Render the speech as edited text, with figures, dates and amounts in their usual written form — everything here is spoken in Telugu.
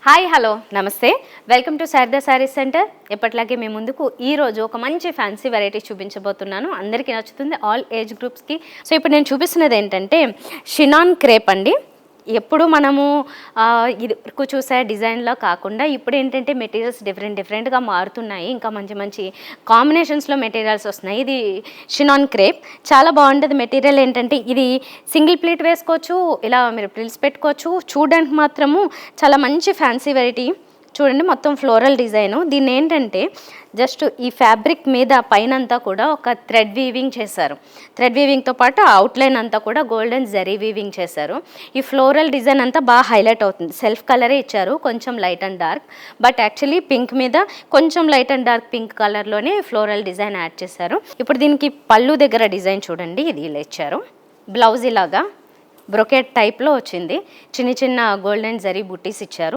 హాయ్ హలో నమస్తే welcome to Sharada saris centre. ఎప్పట్లాగే మీ ముందుకు ఈరోజు ఒక మంచి ఫ్యాన్సీ వెరైటీ చూపించబోతున్నాను. అందరికీ నచ్చుతుంది, ఆల్ ఏజ్ గ్రూప్స్కి. సో ఇప్పుడు నేను చూపిస్తున్నది ఏంటంటే షినాన్ క్రేప్ అండి. ఎప్పుడు మనము ఇది వరకు చూసే డిజైన్లో కాకుండా ఇప్పుడు ఏంటంటే మెటీరియల్స్ డిఫరెంట్గా మారుతున్నాయి. ఇంకా మంచి మంచి కాంబినేషన్స్లో మెటీరియల్స్ వస్తున్నాయి. ఇది షినాన్ క్రేప్ చాలా బాగుంటుంది. మెటీరియల్ ఏంటంటే ఇది సింగిల్ ప్లీట్ వేసుకోవచ్చు, ఇలా మీరు ప్రిల్స్ పెట్టుకోవచ్చు. చూడడానికి మాత్రము చాలా మంచి ఫ్యాన్సీ వెరైటీ. చూడండి, మొత్తం ఫ్లోరల్ డిజైను. దీన్ని ఏంటంటే జస్ట్ ఈ ఫ్యాబ్రిక్ మీద పైన అంతా కూడా ఒక థ్రెడ్ వీవింగ్ చేశారు. థ్రెడ్ వీవింగ్తో పాటు అవుట్లైన్ అంతా కూడా గోల్డెన్ జరీ వీవింగ్ చేశారు. ఈ ఫ్లోరల్ డిజైన్ అంతా బాగా హైలైట్ అవుతుంది. సెల్ఫ్ కలరే ఇచ్చారు, కొంచెం light and dark. But actually pink మీద కొంచెం లైట్ అండ్ డార్క్ పింక్ కలర్లోనే ఫ్లోరల్ డిజైన్ యాడ్ చేశారు. ఇప్పుడు దీనికి పళ్ళు దగ్గర డిజైన్ చూడండి, ఇది ఇలా ఇచ్చారు. బ్లౌజ్ ఇలాగా బ్రొకెట్ టైప్లో వచ్చింది. చిన్న చిన్న గోల్డెన్ జరీ బుట్టీస్ ఇచ్చారు.